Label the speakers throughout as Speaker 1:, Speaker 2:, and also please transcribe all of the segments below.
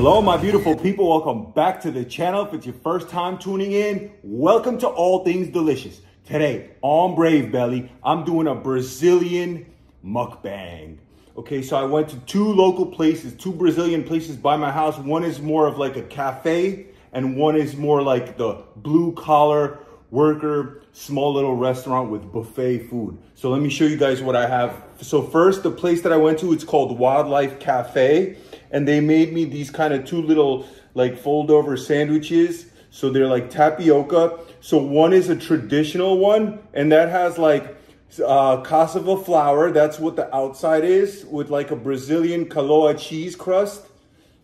Speaker 1: Hello, my beautiful people. Welcome back to the channel. If it's your first time tuning in, welcome to All Things Delicious. Today, on Brave Belly, I'm doing a Brazilian mukbang. Okay, so I went to two local places, two Brazilian places by my house. One is more of like a cafe, and one is more like the blue collar worker, small little restaurant with buffet food. So let me show you guys what I have. So first, the place that I went to, it's called Wildlife Cafe. And they made me these kind of two little like fold over sandwiches. So they're like tapioca. So one is a traditional one, and that has like cassava flour. That's what the outside is, with like a Brazilian Kaloa cheese crust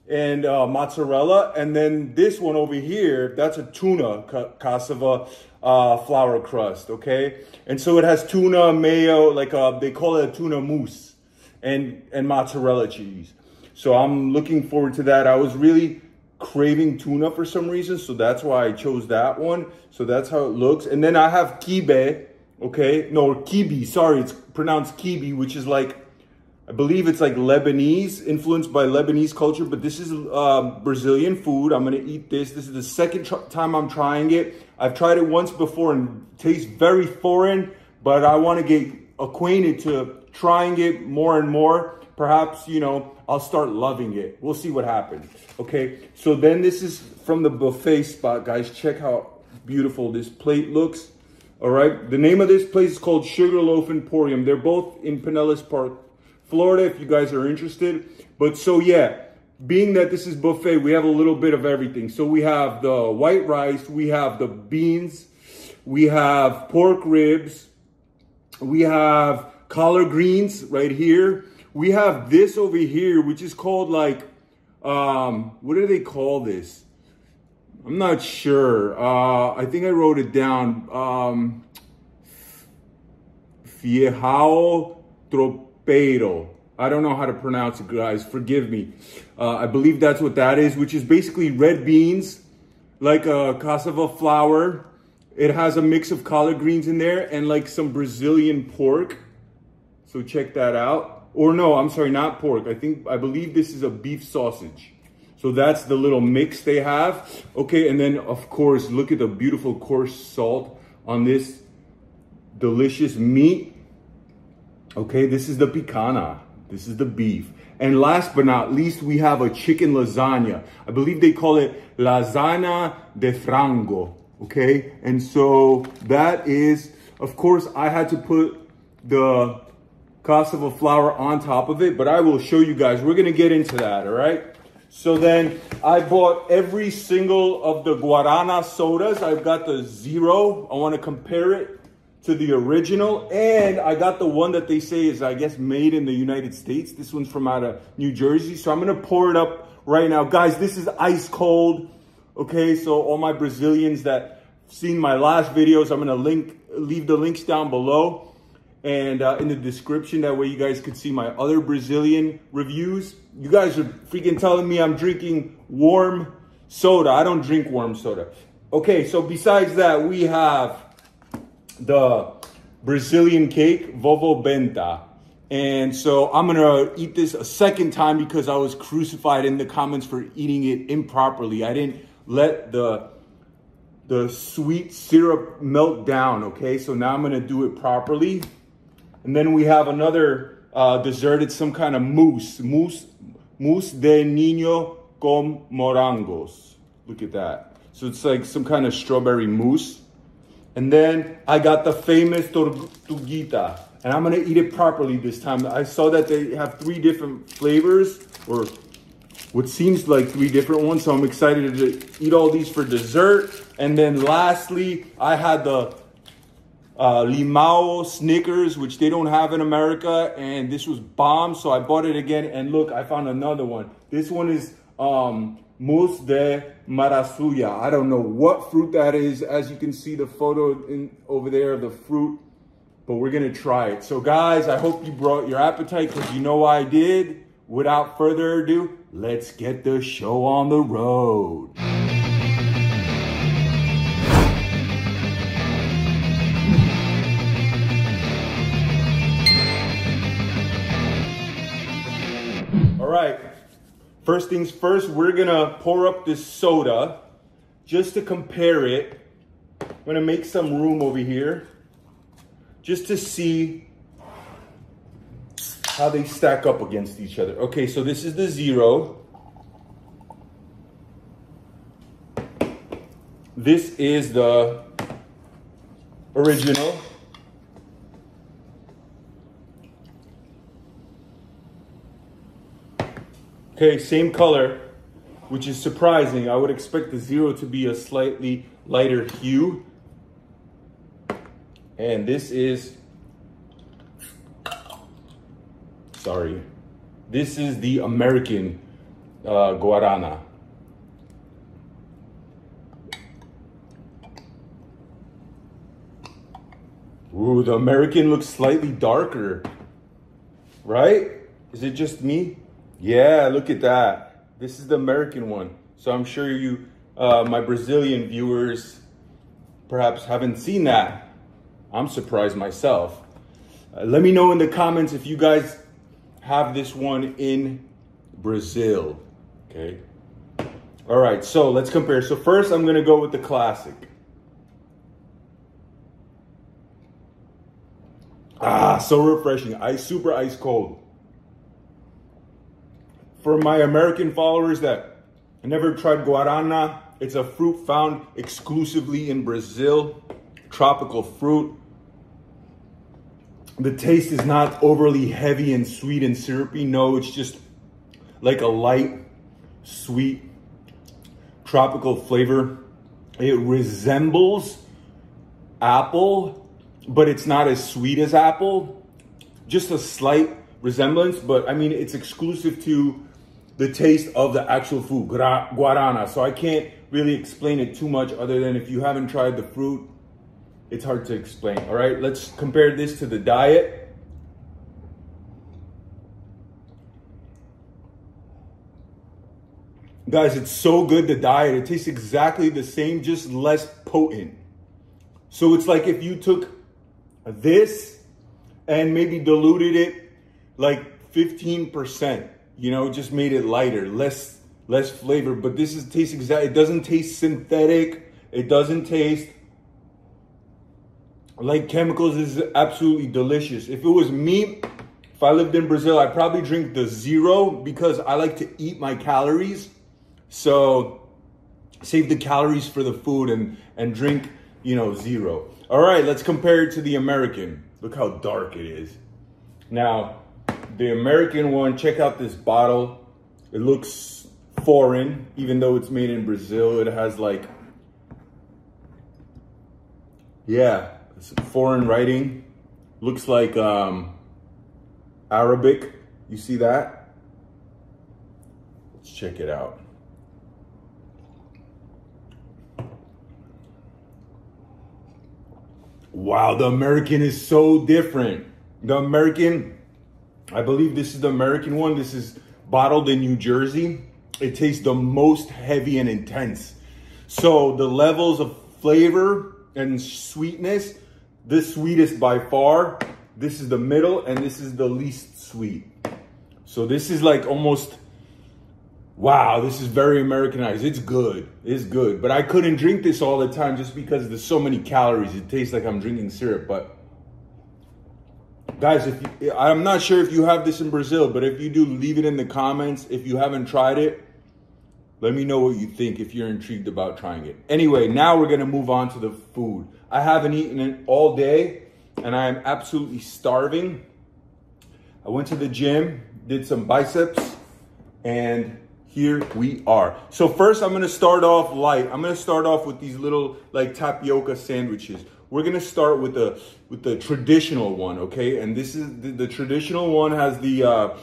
Speaker 1: and mozzarella. And then this one over here, that's a tuna cassava flour crust, okay? And so it has tuna, mayo, like they call it a tuna mousse, and mozzarella cheese. So I'm looking forward to that. I was really craving tuna for some reason, so that's why I chose that one. So that's how it looks. And then I have kibe, okay? No, kibi, sorry, it's pronounced kibi, which is like, I believe it's like Lebanese, influenced by Lebanese culture, but this is Brazilian food. I'm gonna eat this. This is the second time I'm trying it. I've tried it once before and it tastes very foreign, but I wanna get acquainted to trying it more and more. Perhaps, you know, I'll start loving it. We'll see what happens. Okay, so then this is from the buffet spot, guys. Check how beautiful this plate looks. All right, the name of this place is called Sugarloaf Emporium. They're both in Pinellas Park, Florida, if you guys are interested. But so yeah, being that this is buffet, we have a little bit of everything. So we have the white rice, we have the beans, we have pork ribs, we have collard greens right here. We have this over here, which is called like, what do they call this? I'm not sure. I think I wrote it down. Fiejao tropeiro. I don't know how to pronounce it, guys. Forgive me. I believe that's what that is, which is basically red beans, like a cassava flour. It has a mix of collard greens in there and like some Brazilian pork. So check that out. Or no, I'm sorry, not pork. I believe this is a beef sausage. So that's the little mix they have. Okay, and then of course, look at the beautiful coarse salt on this delicious meat. Okay, this is the picanha. This is the beef. And last but not least, we have a chicken lasagna. I believe they call it lasagna de frango. Okay, and so that is, of course, I had to put the cassava flour on top of it, but I will show you guys. We're gonna get into that, all right? So then I bought every single of the Guarana sodas. I've got the zero. I wanna compare it to the original. And I got the one that they say is, I guess, made in the United States. This one's from out of New Jersey. So I'm gonna pour it up right now. Guys, this is ice cold, okay? So all my Brazilians that seen my last videos, I'm gonna leave the links down below. And in the description, that way you guys could see my other Brazilian reviews. You guys are freaking telling me I'm drinking warm soda. I don't drink warm soda. Okay, so besides that, we have the Brazilian cake, Vovô Benta. And so I'm gonna eat this a second time because I was crucified in the comments for eating it improperly. I didn't let the sweet syrup melt down, okay? So now I'm gonna do it properly. And then we have another dessert. It's some kind of mousse de niño con morangos. Look at that. So it's like some kind of strawberry mousse. And then I got the famous tortuguita. And I'm gonna eat it properly this time. I saw that they have 3 different flavors, or what seems like 3 different ones. So I'm excited to eat all these for dessert. And then lastly, I had the Limao Snickers, which they don't have in America, and this was bomb, so I bought it again. And look, I found another one. This one is mousse de maracujá. I don't know what fruit that is. As you can see the photo over there of the fruit, but we're gonna try it. So guys, I hope you brought your appetite, because you know I did. Without further ado, let's get the show on the road. All right, First things first, we're gonna pour up this soda just to compare it. I'm gonna make some room over here just to see how they stack up against each other. Okay, so this is the zero. This is the original. Okay, same color, which is surprising. I would expect the zero to be a slightly lighter hue. And this is, sorry, this is the American guarana. Ooh, the American looks slightly darker, right? Is it just me? Yeah, look at that. This is the American one. So I'm sure you, my Brazilian viewers, perhaps haven't seen that. I'm surprised myself. Let me know in the comments if you guys have this one in Brazil, okay? All right, so let's compare. So first I'm gonna go with the classic. Ah, so refreshing. Super ice cold. For my American followers that never tried guarana, it's a fruit found exclusively in Brazil. Tropical fruit. The taste is not overly heavy and sweet and syrupy. No, it's just like a light, sweet, tropical flavor. It resembles apple, but it's not as sweet as apple. Just a slight resemblance, but I mean, it's exclusive to the taste of the actual food, guarana. So I can't really explain it too much other than if you haven't tried the fruit, it's hard to explain. All right, let's compare this to the diet. Guys, it's so good, the diet. It tastes exactly the same, just less potent. So it's like if you took this and maybe diluted it like 15%, you know, just made it lighter, less flavor. But this tastes exactly, it doesn't taste synthetic. It doesn't taste like chemicals. Is absolutely delicious. If it was me, if I lived in Brazil, I'd probably drink the zero because I like to eat my calories. So save the calories for the food and drink, you know, zero. All right, let's compare it to the American. Look how dark it is. Now, the American one, check out this bottle. It looks foreign, even though it's made in Brazil. It has like, yeah, it's foreign writing. Looks like Arabic. You see that? Let's check it out. Wow, the American is so different. The American, I believe this is the American one. This is bottled in New Jersey. It tastes the most heavy and intense. So the levels of flavor and sweetness, the sweetest by far. This is the middle and this is the least sweet. So this is like almost, wow, this is very Americanized. It's good, it's good. But I couldn't drink this all the time just because there's so many calories. It tastes like I'm drinking syrup, but guys, I'm not sure if you have this in Brazil, but if you do, leave it in the comments. If you haven't tried it, let me know what you think if you're intrigued about trying it. Anyway, now we're gonna move on to the food. I haven't eaten it all day and I am absolutely starving. I went to the gym, did some biceps, and here we are. So first I'm gonna start off light. I'm gonna start off with these little like tapioca sandwiches. We're gonna start with the traditional one, okay? And this is the traditional one has the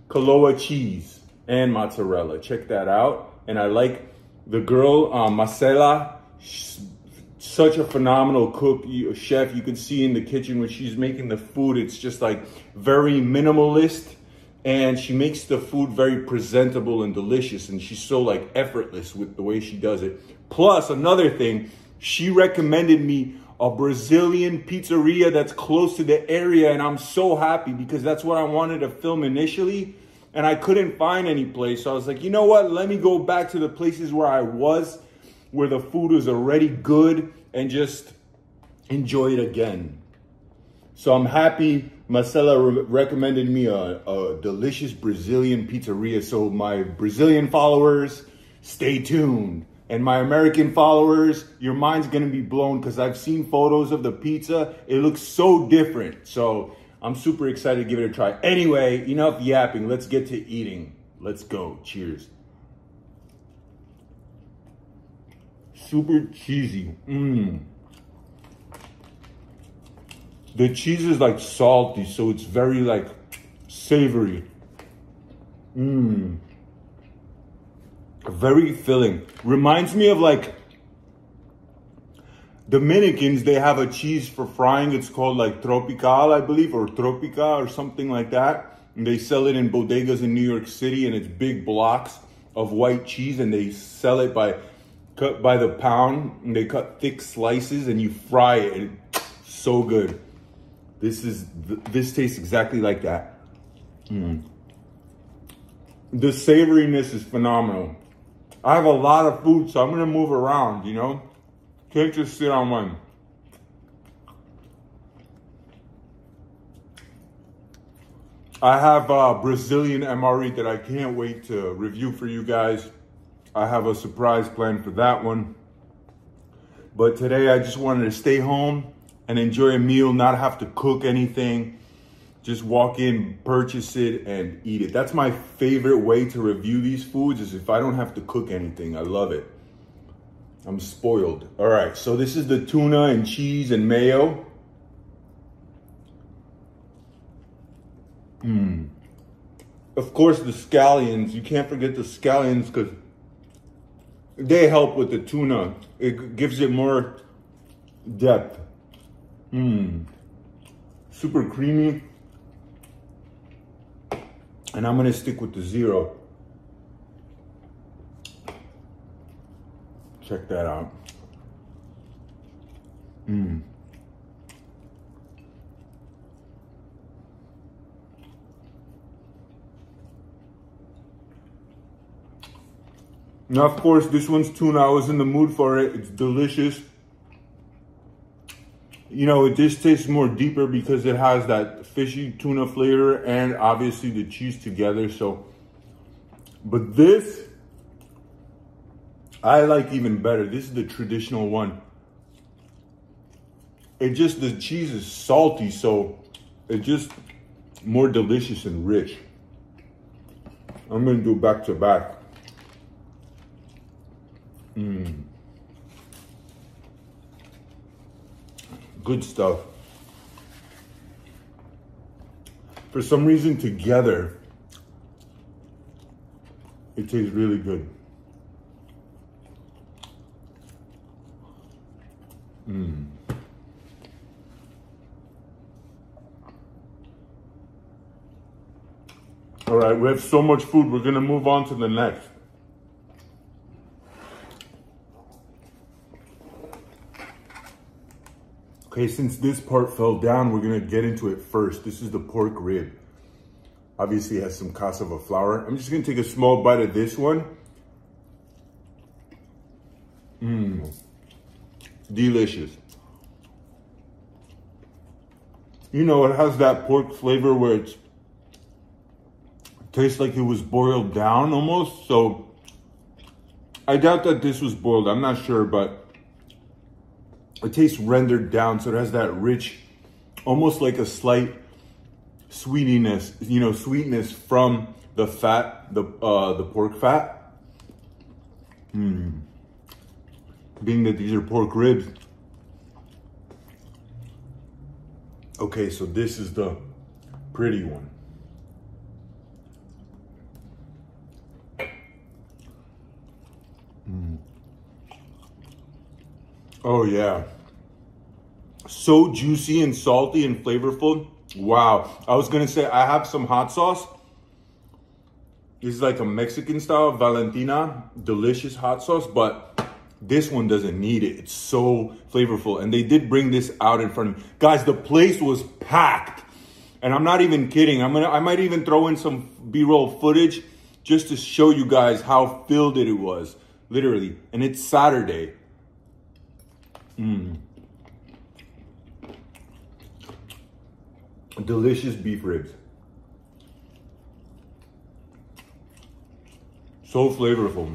Speaker 1: Kaloa cheese and mozzarella. Check that out. And I like the girl, Marcela, such a phenomenal cook, chef. You can see in the kitchen when she's making the food, it's just like very minimalist. And she makes the food very presentable and delicious. And she's so like effortless with the way she does it. Plus another thing, she recommended me a Brazilian pizzeria that's close to the area, and I'm so happy because that's what I wanted to film initially. and I couldn't find any place. So I was like, you know what? Let me go back to the places where I was, where the food was already good, and just enjoy it again. So I'm happy Marcela recommended me a delicious Brazilian pizzeria. So my Brazilian followers, stay tuned. And my American followers, your mind's gonna be blown because I've seen photos of the pizza. It looks so different. So I'm super excited to give it a try. Anyway, enough yapping. Let's get to eating. Let's go. Cheers. Super cheesy. The cheese is like salty, so it's very like savory. Very filling. Reminds me of like Dominicans, they have a cheese for frying. It's called like Tropical, I believe, or Tropica or something like that. And they sell it in bodegas in New York City, and it's big blocks of white cheese, and they sell it cut by the pound, and they cut thick slices and you fry it. It's so good. This tastes exactly like that. The savoriness is phenomenal. I have a lot of food, so I'm gonna move around, you know? Can't just sit on one. I have Brazilian MRE that I can't wait to review for you guys. I have a surprise planned for that one. But today I just wanted to stay home and enjoy a meal, not have to cook anything. Just walk in, purchase it, and eat it. That's my favorite way to review these foods, is if I don't have to cook anything. I love it. I'm spoiled. All right, so this is the tuna and cheese and mayo. Of course, the scallions. You can't forget the scallions because they help with the tuna. It gives it more depth. Super creamy. And I'm gonna stick with the zero. Check that out. Now, of course, this one's tuna. I was in the mood for it. It's delicious. You know, it just tastes more deeper because it has that fishy tuna flavor and obviously the cheese together. So, but this, I like even better. This is the traditional one. The cheese is salty, so it's just more delicious and rich. I'm gonna do back to back. Good stuff. For some reason, together, it tastes really good. All right, we have so much food. We're gonna move on to the next. Okay, since this part fell down, we're gonna get into it first. This is the pork rib. Obviously it has some cassava flour. I'm just gonna take a small bite of this one. Delicious. You know, it has that pork flavor where it tastes like it was boiled down almost. So I doubt that this was boiled, I'm not sure, but it tastes rendered down, so it has that rich, almost like a slight sweetiness, you know, sweetness from the fat, the pork fat. Being that these are pork ribs. Okay, so this is the pretty one. Oh yeah. So juicy and salty and flavorful. Wow. I was gonna say, I have some hot sauce. This is like a Mexican style Valentina, delicious hot sauce, but this one doesn't need it. It's so flavorful. And they did bring this out in front of me. Guys, the place was packed. And I'm not even kidding. I might even throw in some B-roll footage just to show you guys how filled it was, literally. And it's Saturday. Delicious beef ribs. So flavorful.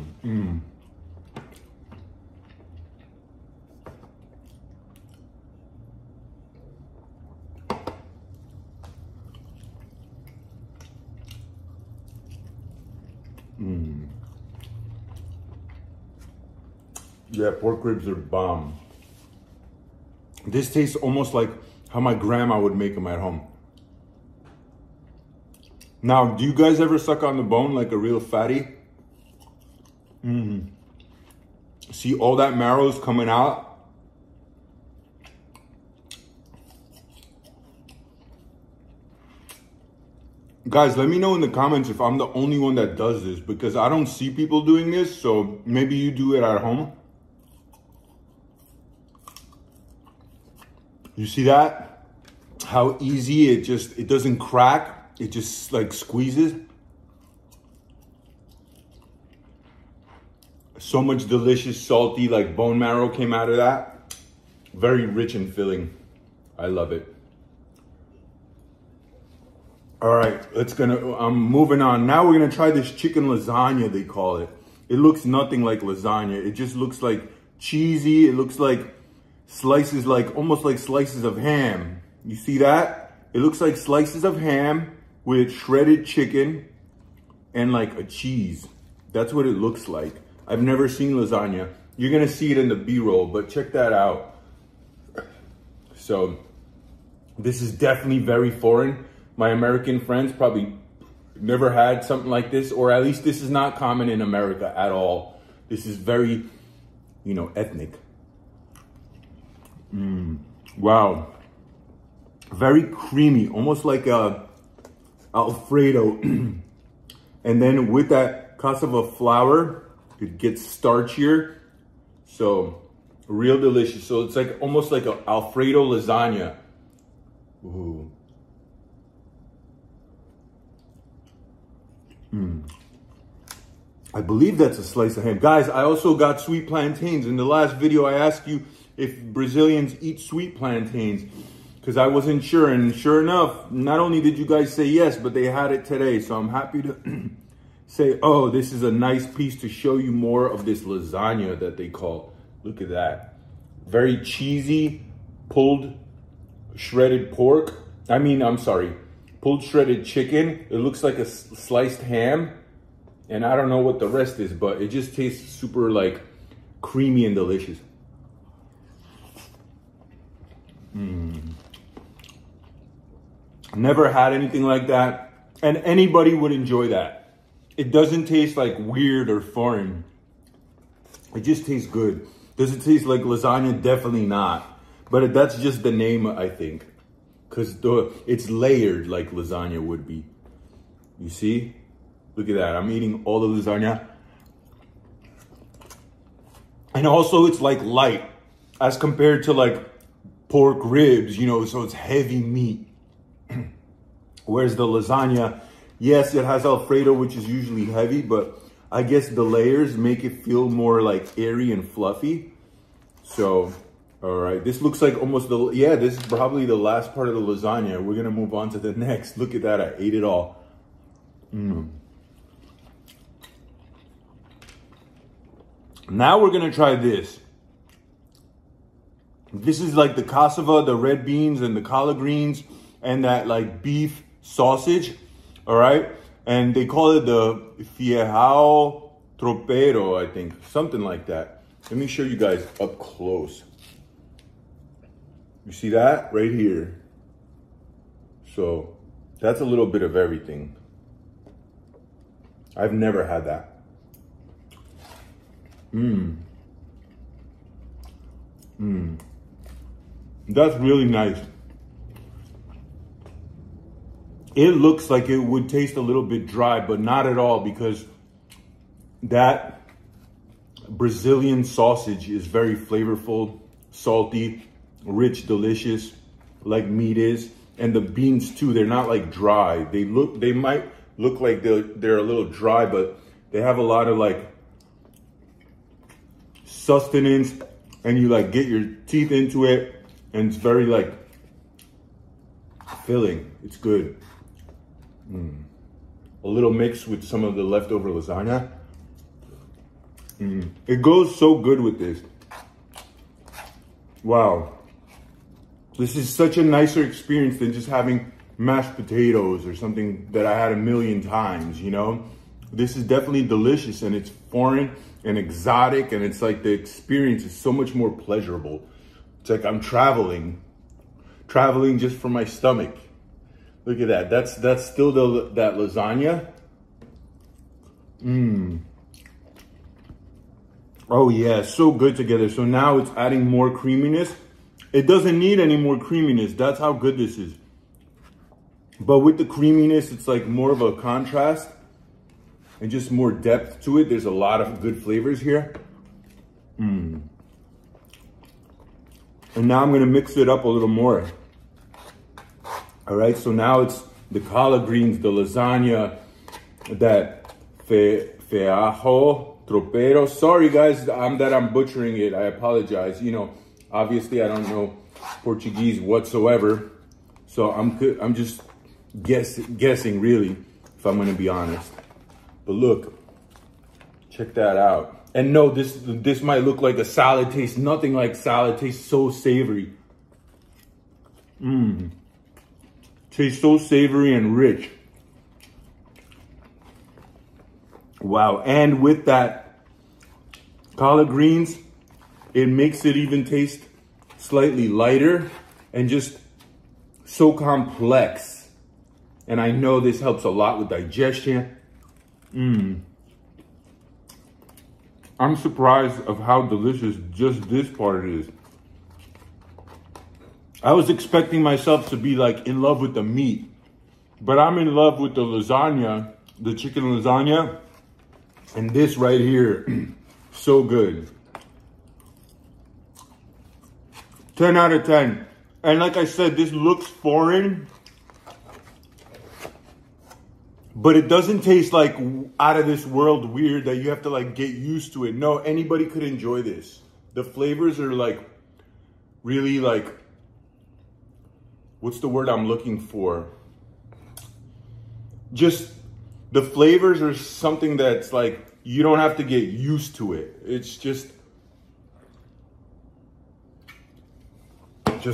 Speaker 1: Yeah, pork ribs are bomb. This tastes almost like how my grandma would make them at home. Now, do you guys ever suck on the bone like a real fatty? See all that marrow's coming out? Guys, let me know in the comments if I'm the only one that does this, because I don't see people doing this, so maybe you do it at home. You see that? How easy it doesn't crack. It just like squeezes. So much delicious, salty, like bone marrow came out of that. Very rich and filling. I love it. All right, I'm moving on. Now we're gonna try this chicken lasagna, they call it. It looks nothing like lasagna. It just looks like cheesy. It looks like slices, like almost like slices of ham. You see that? It looks like slices of ham with shredded chicken and like a cheese. That's what it looks like. I've never seen lasagna. You're gonna see it in the B-roll, but check that out. So this is definitely very foreign. My American friends probably never had something like this, or at least this is not common in America at all. This is very, you know, ethnic. Wow. Very creamy, almost like a Alfredo. And then with that cassava flour, it gets starchier. So real delicious. So it's like almost like an Alfredo lasagna. Ooh. I believe that's a slice of ham. Guys, I also got sweet plantains. In the last video, I asked you if Brazilians eat sweet plantains, because I wasn't sure. And sure enough, not only did you guys say yes, but they had it today. So I'm happy to say, oh, this is a nice piece to show you more of this lasagna that they call. Look at that. Very cheesy, pulled shredded pork. Pulled shredded chicken. It looks like a sliced ham. And I don't know what the rest is, but it just tastes super like creamy and delicious. Never had anything like that. And anybody would enjoy that. It doesn't taste like weird or foreign. It just tastes good. Does it taste like lasagna? Definitely not. But that's just the name, I think. Because it's layered like lasagna would be. You see? Look at that. I'm eating all the lasagna. And also it's like light as compared to like pork ribs, you know, so it's heavy meat. Whereas the lasagna, yes, it has Alfredo, which is usually heavy, but I guess the layers make it feel more like airy and fluffy. So, all right, this looks like almost this is probably the last part of the lasagna. We're gonna move on to the next. Look at that, I ate it all. Now we're gonna try this. This is like the cassava, the red beans, and the collard greens, and that like beef sausage, all right? And they call it the fiejao tropeiro, I think, something like that. Let me show you guys up close. You see that right here? So that's a little bit of everything. I've never had that. That's really nice. It looks like it would taste a little bit dry, but not at all, because that Brazilian sausage is very flavorful, salty, rich, delicious, like meat is. And the beans too, they're not like dry. They look like they're a little dry, but they have a lot of like sustenance, and you like get your teeth into it, and it's very like filling. It's good. A little mix with some of the leftover lasagna. It goes so good with this. Wow. This is such a nicer experience than just having mashed potatoes or something that I had a million times, you know? This is definitely delicious, and it's foreign and exotic, and it's like the experience is so much more pleasurable. It's like I'm traveling just for my stomach. Look at that. That's still that lasagna. Oh yeah, so good together. So now it's adding more creaminess. It doesn't need any more creaminess. That's how good this is. But with the creaminess, it's like more of a contrast and just more depth to it. There's a lot of good flavors here. And now I'm gonna mix it up a little more. All right, so now it's the collard greens, the lasagna, that feajo tropero. Sorry guys, I'm butchering it. I apologize. You know, obviously I don't know Portuguese whatsoever, so I'm just guessing really, if I'm gonna be honest. But look, check that out. And no, this might look like a salad. Tastes nothing like salad. Tastes so savory. Tastes so savory and rich. Wow, and with that collard greens, it makes it even taste slightly lighter and just so complex. And I know this helps a lot with digestion. I'm surprised of how delicious just this part is. I was expecting myself to be like in love with the meat, but I'm in love with the lasagna, the chicken lasagna, and this right here, so good. 10 out of 10. And like I said, this looks foreign, but it doesn't taste like out of this world weird that you have to like get used to it. No, anybody could enjoy this. The flavors are like really like, what's the word I'm looking for? Just the flavors are something that's like, you don't have to get used to it. It's just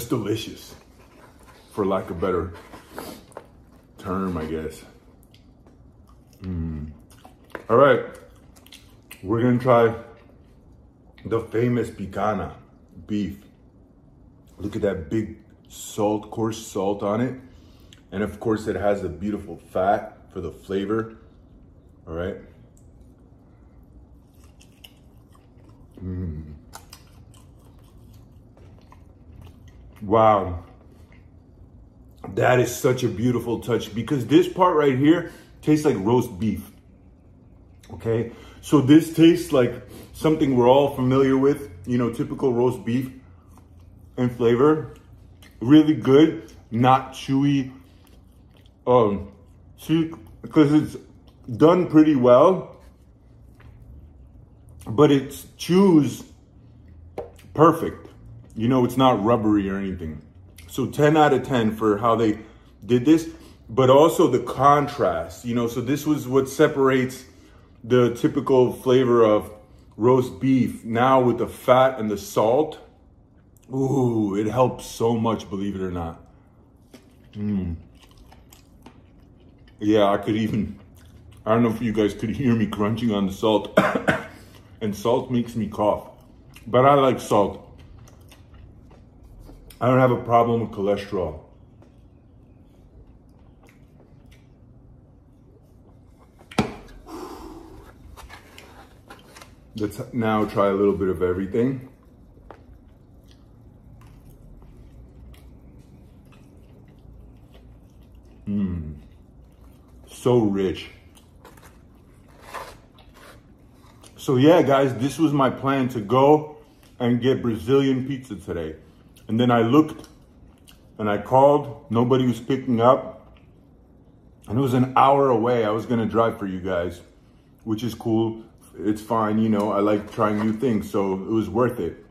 Speaker 1: delicious, for lack of a better term, I guess. All right, we're gonna try the famous picana beef. Look at that big salt, coarse salt on it. And of course it has the beautiful fat for the flavor. All right. Wow. That is such a beautiful touch, because this part right here tastes like roast beef. Okay. So this tastes like something we're all familiar with, you know, typical roast beef in flavor. Really good, not chewy. See, because it's done pretty well, but it chews perfect. You know, it's not rubbery or anything. So 10 out of 10 for how they did this, but also the contrast, you know, so this was what separates the typical flavor of roast beef. Now with the fat and the salt, ooh, it helps so much, believe it or not. Yeah, I don't know if you guys could hear me crunching on the salt. And salt makes me cough. But I like salt. I don't have a problem with cholesterol. Let's now try a little bit of everything. So rich. So yeah, guys, this was my plan, to go and get Brazilian pizza today. And then I looked and I called, nobody was picking up. And it was an hour away. I was gonna drive for you guys, which is cool. It's fine, you know, I like trying new things, so it was worth it.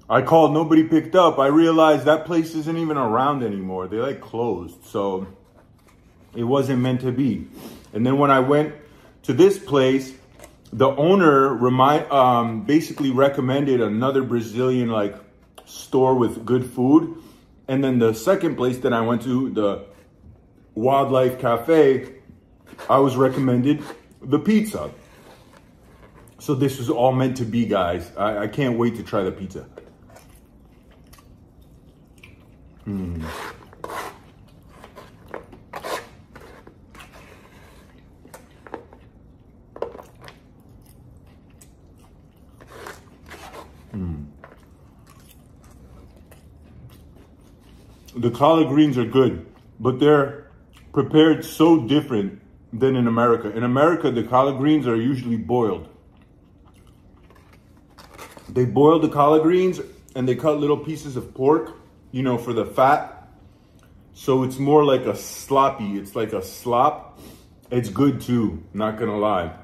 Speaker 1: I called, nobody picked up. I realized that place isn't even around anymore. They like closed, so it wasn't meant to be. And then when I went to this place, the owner basically recommended another Brazilian like store with good food. And then the second place that I went to, the Wildlife Cafe, I was recommended the pizza. So this was all meant to be, guys. I can't wait to try the pizza. The collard greens are good, but they're prepared so different than in America. In America, the collard greens are usually boiled. They boil the collard greens and they cut little pieces of pork, you know, for the fat. So it's more like a sloppy, it's like a slop. It's good too, not gonna lie.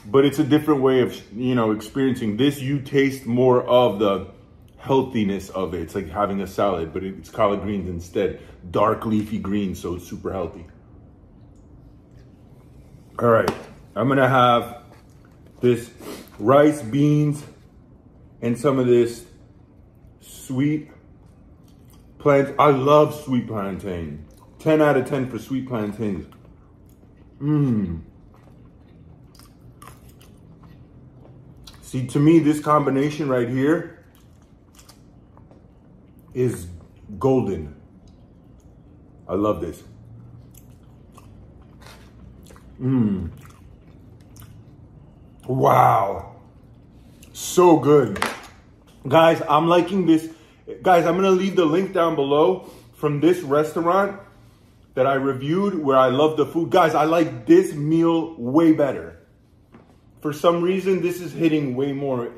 Speaker 1: But it's a different way of, you know, experiencing this. You taste more of the healthiness of it. It's like having a salad, but it's collard greens instead. Dark leafy greens, so it's super healthy. All right, I'm gonna have this rice, beans, and some of this sweet plantain. I love sweet plantain. 10 out of 10 for sweet plantains. See, to me, this combination right here is golden. I love this. Wow. So good. Guys, I'm liking this. Guys, I'm gonna leave the link down below from this restaurant that I reviewed where I love the food. Guys, I like this meal way better. For some reason, this is hitting way more.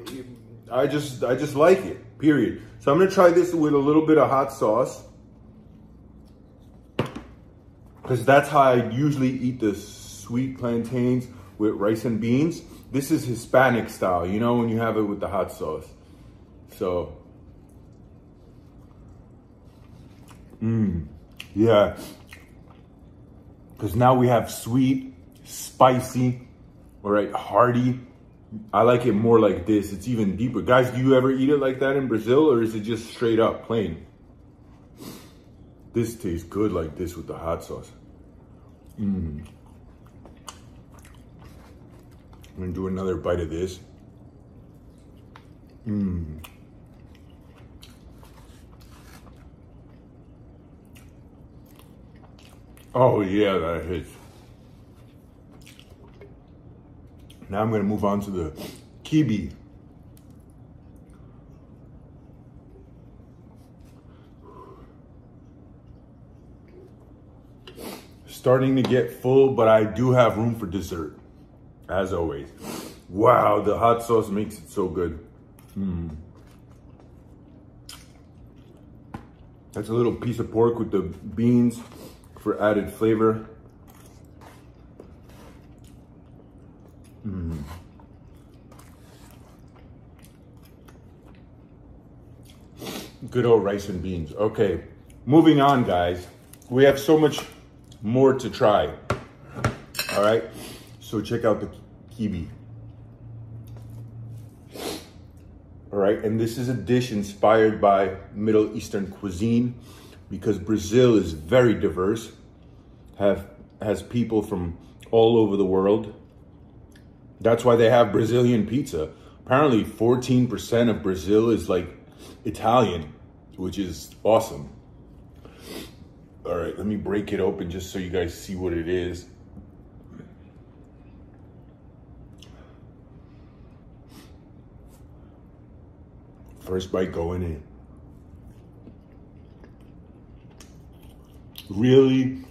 Speaker 1: I just like it, period. So I'm gonna try this with a little bit of hot sauce, because that's how I usually eat the sweet plantains with rice and beans. This is Hispanic style, you know, when you have it with the hot sauce. So, yeah. Because now we have sweet, spicy, all right, hearty. I like it more like this. It's even deeper. Guys, do you ever eat it like that in Brazil, or is it just straight up plain? This tastes good like this with the hot sauce. I'm gonna do another bite of this. Oh yeah, that hits. Now I'm gonna move on to the kibe. Starting to get full, but I do have room for dessert, as always. Wow, the hot sauce makes it so good. That's a little piece of pork with the beans for added flavor. Good old rice and beans. Okay, moving on, guys. We have so much more to try. All right, so check out the kibe. All right, and this is a dish inspired by Middle Eastern cuisine, because Brazil is very diverse, has people from all over the world. That's why they have Brazilian pizza. Apparently 14% of Brazil is like Italian, which is awesome. All right, let me break it open just so you guys see what it is. First bite going in. Really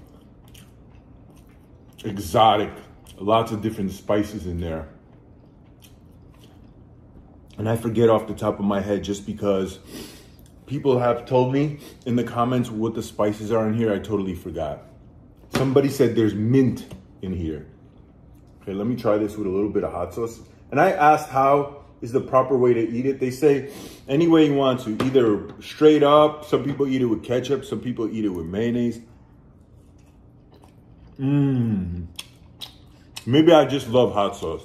Speaker 1: exotic, lots of different spices in there. And I forget off the top of my head, just because people have told me in the comments what the spices are in here, I totally forgot. Somebody said there's mint in here. Okay, let me try this with a little bit of hot sauce. And I asked how is the proper way to eat it. They say any way you want to, either straight up. Some people eat it with ketchup. Some people eat it with mayonnaise. Maybe I just love hot sauce.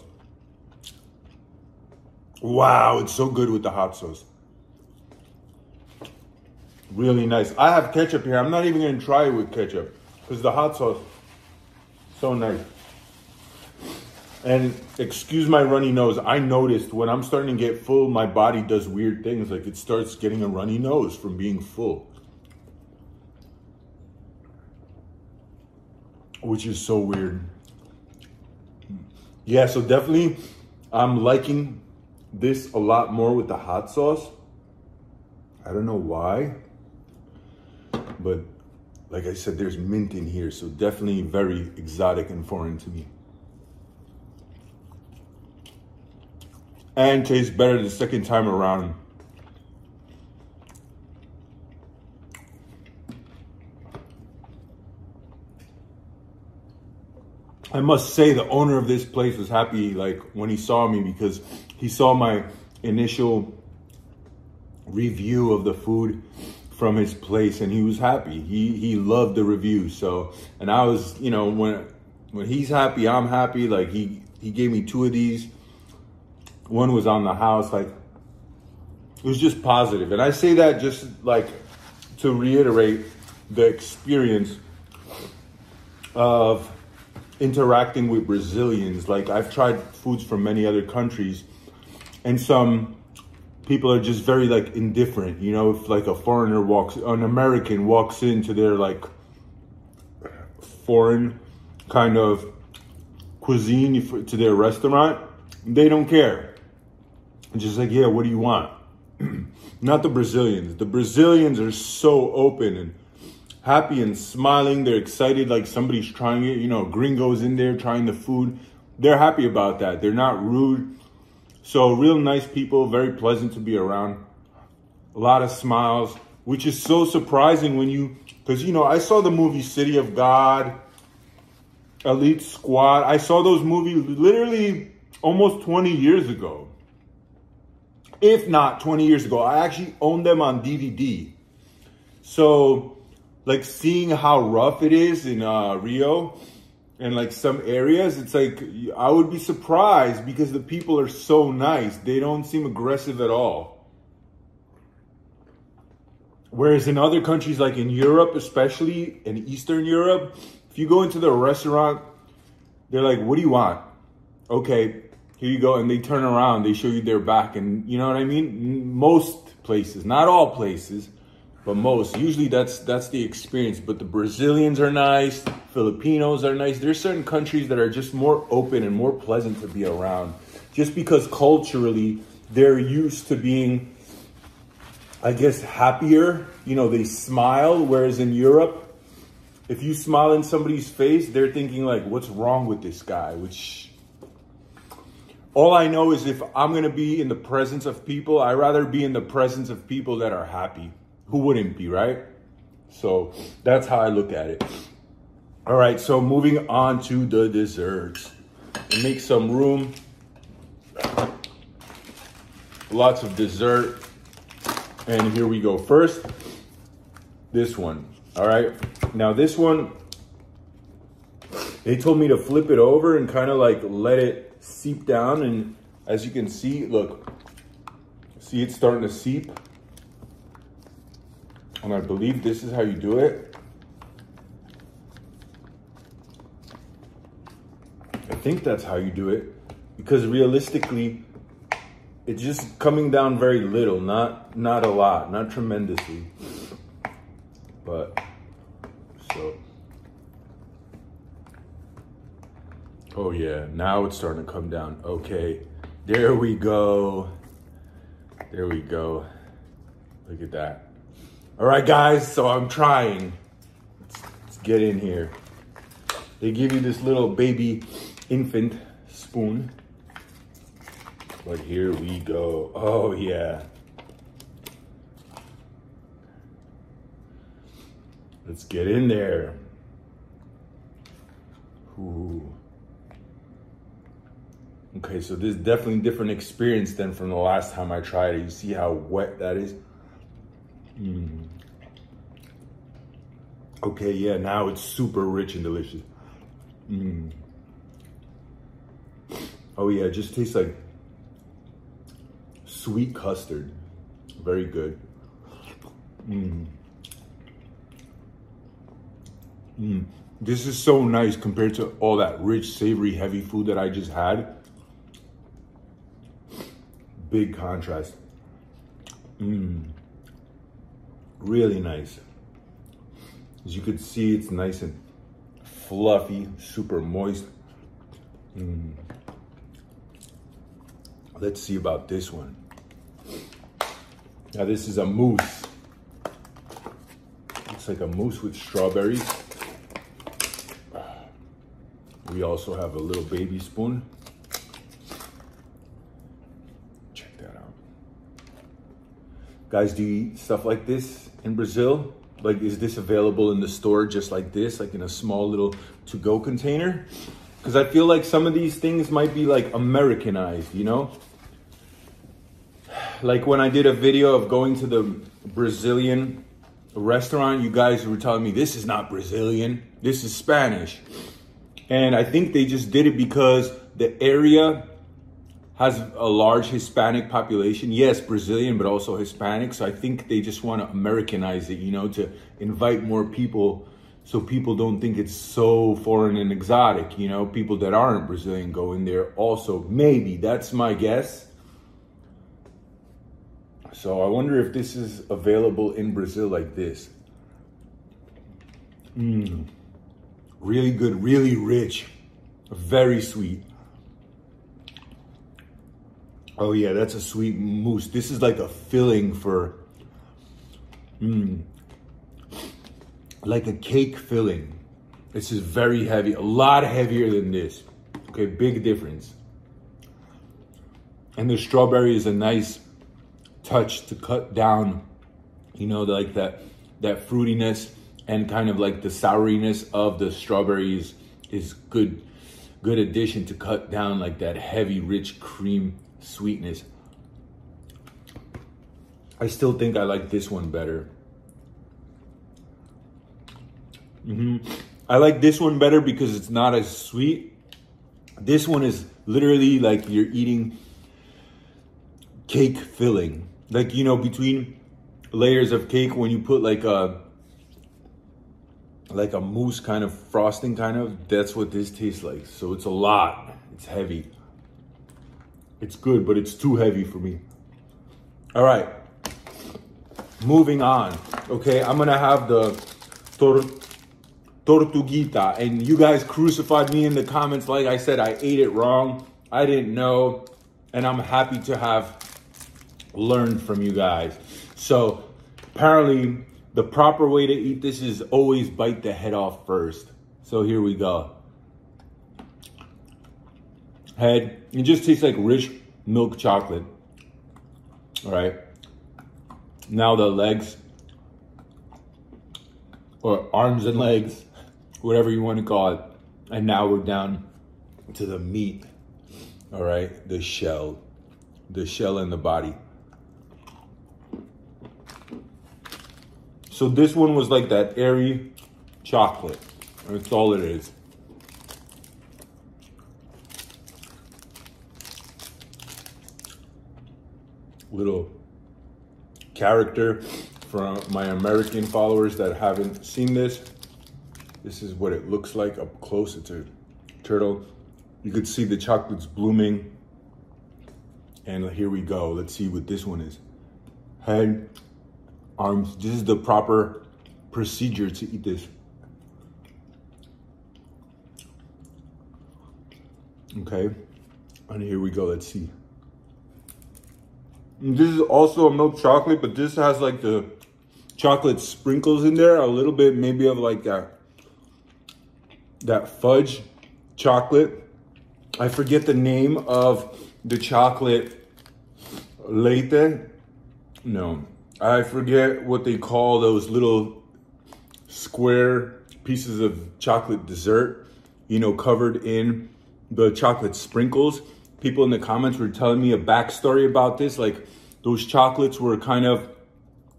Speaker 1: Wow, it's so good with the hot sauce. Really nice. I have ketchup here. I'm not even going to try it with ketchup because the hot sauce, so nice. And excuse my runny nose. I noticed when I'm starting to get full, my body does weird things. Like it starts getting a runny nose from being full. Which is so weird. Yeah, so definitely I'm liking this a lot more with the hot sauce. I don't know why. But like I said, there's mint in here. So definitely very exotic and foreign to me. And tastes better the second time around. I must say the owner of this place was happy like when he saw me because he saw my initial review of the food from his place and he was happy. He loved the review. So, and I was, you know, when he's happy, I'm happy. Like he gave me 2 of these. One was on the house, like it was just positive. And I say that just like to reiterate the experience of interacting with Brazilians. Like I've tried foods from many other countries and some people are just very like indifferent. You know, if like an American walks into their like foreign kind of cuisine to their restaurant, they don't care. Just like, yeah, what do you want? Not the Brazilians. The Brazilians are so open and happy and smiling. They're excited like somebody's trying it. You know, gringos in there trying the food. They're happy about that. They're not rude. So real nice people, very pleasant to be around. A lot of smiles, which is so surprising when because, you know, I saw the movie City of God, Elite Squad. I saw those movies literally almost 20 years ago. If not 20 years ago. I actually owned them on DVD. So like seeing how rough it is in Rio and like some areas, it's like I would be surprised because the people are so nice. They don't seem aggressive at all. Whereas in other countries like in Europe, especially in Eastern Europe, if you go into the restaurant, they're like, what do you want? Okay, here you go. And they turn around, they show you their back. And you know what I mean? Most places, not all places, but most. Usually that's the experience. But the Brazilians are nice. Filipinos are nice. There's certain countries that are just more open and more pleasant to be around. Just because culturally, they're used to being, I guess, happier. You know, they smile. Whereas in Europe, if you smile in somebody's face, they're thinking like, what's wrong with this guy? Which... all I know is if I'm going to be in the presence of people, I'd rather be in the presence of people that are happy. Who wouldn't be, right? So that's how I look at it. All right, so moving on to the desserts. And make some room. Lots of dessert. And here we go. First, this one. All right. Now this one, they told me to flip it over and kind of like let it seep down, and as you can see, look, see it's starting to seep, and I believe this is how you do it. I think that's how you do it, because realistically it's just coming down very little, not a lot, not tremendously, but so. Oh yeah, now it's starting to come down. Okay, there we go. There we go. Look at that. All right, guys, so I'm trying. Let's get in here. They give you this little baby infant spoon. But here we go. Oh yeah. Let's get in there. Ooh. Okay, so this is definitely a different experience than from the last time I tried it. You see how wet that is? Okay, yeah, now it's super rich and delicious. Oh yeah, it just tastes like sweet custard. Very good. This is so nice compared to all that rich, savory, heavy food that I just had. Big contrast. Really nice. As you could see, it's nice and fluffy, super moist. Let's see about this one. Now this is a mousse. Looks like a mousse with strawberries. We also have a little baby spoon. Check that out. Guys, do you eat stuff like this in Brazil? Like, is this available in the store just like this, like in a small little to-go container? Because I feel like some of these things might be like Americanized, you know? Like when I did a video of going to the Brazilian restaurant, you guys were telling me this is not Brazilian, this is Spanish. And I think they just did it because the area has a large Hispanic population. Yes, Brazilian, but also Hispanic. So I think they just want to Americanize it, you know, to invite more people so people don't think it's so foreign and exotic, you know. People that aren't Brazilian go in there also. Maybe, that's my guess. So I wonder if this is available in Brazil like this. Really good, really rich, very sweet. Oh yeah, that's a sweet mousse. This is like a filling for, like a cake filling. This is very heavy, a lot heavier than this. Okay, big difference. And the strawberry is a nice touch to cut down, you know, like that fruitiness and kind of like the souriness of the strawberries is good addition to cut down like that heavy, rich cream sweetness. I still think I like this one better. I like this one better because it's not as sweet. This one is literally like you're eating cake filling. Like, you know, between layers of cake when you put like a mousse kind of frosting kind of, that's what this tastes like. So it's a lot, it's heavy. It's good, but it's too heavy for me. All right, moving on. Okay, I'm gonna have the tortuguita, and you guys crucified me in the comments. Like I said, I ate it wrong. I didn't know, and I'm happy to have learned from you guys. So apparently the proper way to eat this is always bite the head off first. So here we go. Head, it just tastes like rich milk chocolate. All right, now the legs, or arms and legs, whatever you want to call it. And now we're down to the meat. All right, the shell and the body. So this one was like that airy chocolate. That's all it is. Little character for my American followers that haven't seen this. This is what it looks like up close. It's a turtle. You could see the chocolate's blooming. And here we go. Let's see what this one is. Head, arms. This is the proper procedure to eat this. Okay, and here we go. Let's see. And this is also a milk chocolate, but this has like the chocolate sprinkles in there, a little bit maybe of like that fudge chocolate. I forget the name of the chocolate latte. No, I forget what they call those little square pieces of chocolate dessert. covered in the chocolate sprinkles. People in the comments were telling me a backstory about this. Like, those chocolates were kind of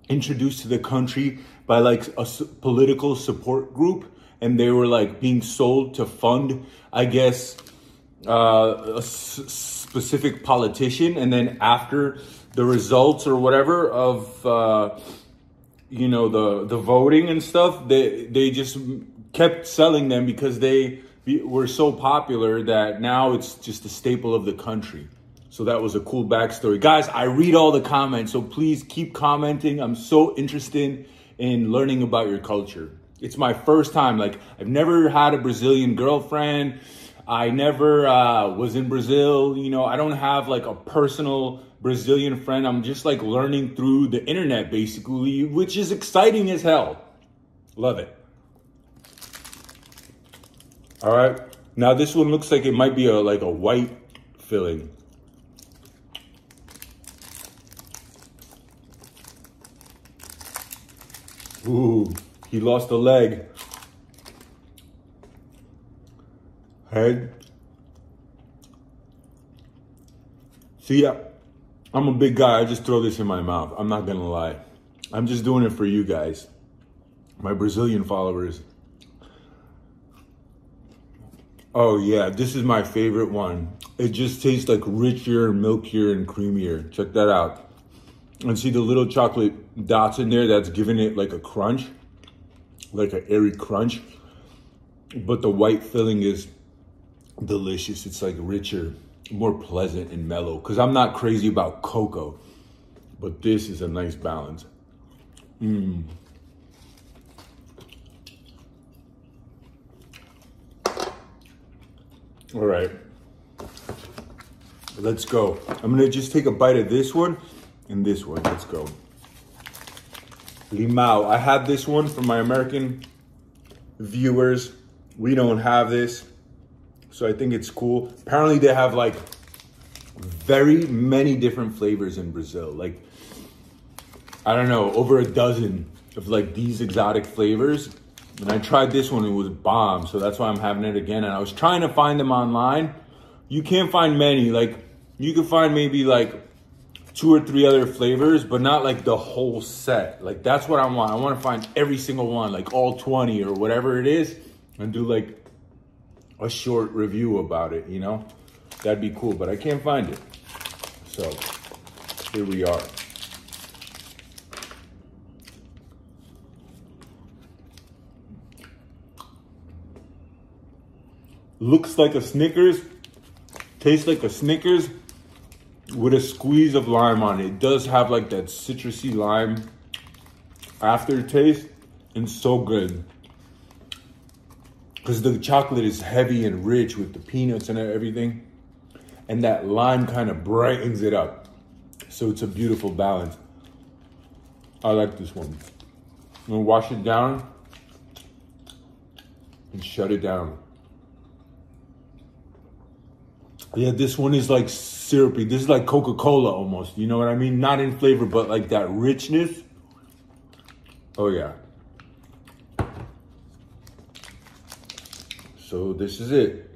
Speaker 1: introduced to the country by like a political support group, and they were like being sold to fund, I guess, a specific politician. And then after the results or whatever of the voting and stuff, they just kept selling them because they were so popular that now it's just a staple of the country. So that was a cool backstory. Guys, I read all the comments, so please keep commenting. I'm so interested in learning about your culture. It's my first time. Like, I've never had a Brazilian girlfriend. I never was in Brazil. I don't have like a personal Brazilian friend. I'm just like learning through the internet, basically, which is exciting as hell. Love it. All right. Now this one looks like it might be like a white filling. Ooh, he lost a leg. Head. See, I'm a big guy. I just throw this in my mouth. I'm not gonna lie. I'm just doing it for you guys, my Brazilian followers. Oh yeah, this is my favorite one. It just tastes like richer, milkier, and creamier. Check that out. And see the little chocolate dots in there? That's giving it like a crunch, like an airy crunch. But the white filling is delicious. It's like richer, more pleasant and mellow. Because I'm not crazy about cocoa, but this is a nice balance. All right, let's go. I'm gonna just take a bite of this one and this one. Let's go. Limao. I had this one for my American viewers. We don't have this, so I think it's cool. Apparently they have like very many different flavors in Brazil. Like, I don't know, over a dozen of like these exotic flavors. And I tried this one, it was bomb. So that's why I'm having it again. And I was trying to find them online. You can't find many. Like, you can find maybe like 2 or 3 other flavors, but not like the whole set. Like, that's what I want. I want to find every single one, like all 20 or whatever it is, and do like a short review about it, That'd be cool, but I can't find it. So here we are. Looks like a Snickers, tastes like a Snickers with a squeeze of lime on it. It does have like that citrusy lime aftertaste, and so good. Because the chocolate is heavy and rich with the peanuts and everything. And that lime kind of brightens it up. So it's a beautiful balance. I like this one. I'm gonna wash it down and shut it down. Yeah, this one is like syrupy. This is like Coca-Cola almost. You know what I mean? Not in flavor, but like that richness. Oh yeah. So this is it.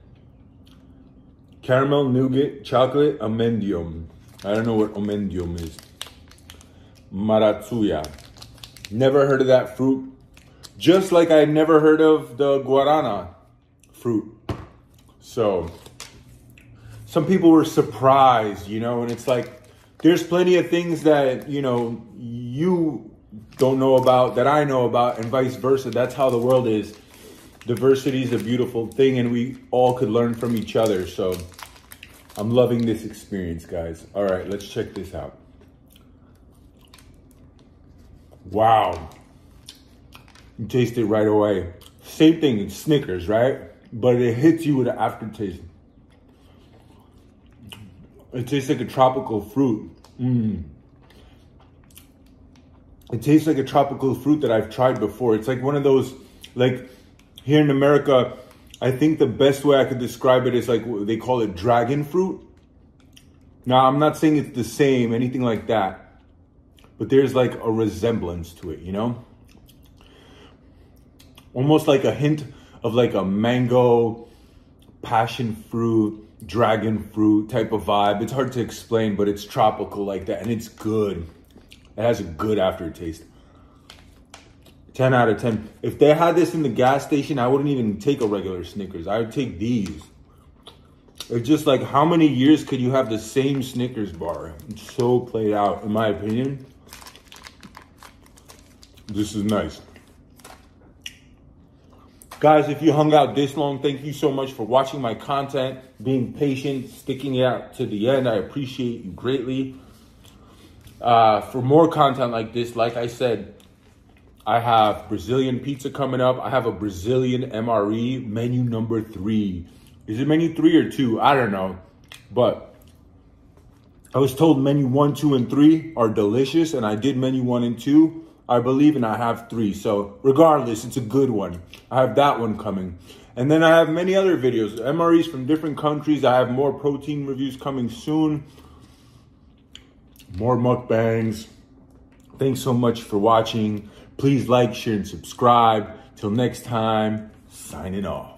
Speaker 1: Caramel, nougat, chocolate, amendium. I don't know what amendium is. Maratsuya. Never heard of that fruit. Just like I never heard of the guarana fruit. So some people were surprised, and it's like, there's plenty of things that, you don't know about that I know about, and vice versa. That's how the world is. Diversity is a beautiful thing, and we all could learn from each other. So I'm loving this experience, guys. All right, let's check this out. Wow. You taste it right away. Same thing, it's Snickers, right? But it hits you with an aftertaste. It tastes like a tropical fruit. It tastes like a tropical fruit that I've tried before. It's like one of those, like here in America, I think the best way I could describe it is like, they call it dragon fruit. Now, I'm not saying it's the same, anything like that, but there's like a resemblance to it, Almost like a hint of like a mango, passion fruit, dragon fruit type of vibe. It's hard to explain, but it's tropical like that, and it's good. It has a good aftertaste. 10 out of 10. If they had this in the gas station, I wouldn't even take a regular Snickers. I would take these. It's just like, how many years could you have the same Snickers bar? It's so played out, in my opinion. This is nice. Guys, if you hung out this long, thank you so much for watching my content, being patient, sticking it out to the end. I appreciate you greatly. For more content like this, like I said, I have Brazilian pizza coming up. I have a Brazilian MRE, menu number 3. Is it menu 3 or 2? I don't know. But I was told menu 1, 2, and 3 are delicious. And I did menu 1 and 2, I believe, and I have 3. So regardless, it's a good one. I have that one coming. And then I have many other videos, MREs from different countries. I have more protein reviews coming soon. More mukbangs. Thanks so much for watching. Please like, share, and subscribe. Till next time, signing off.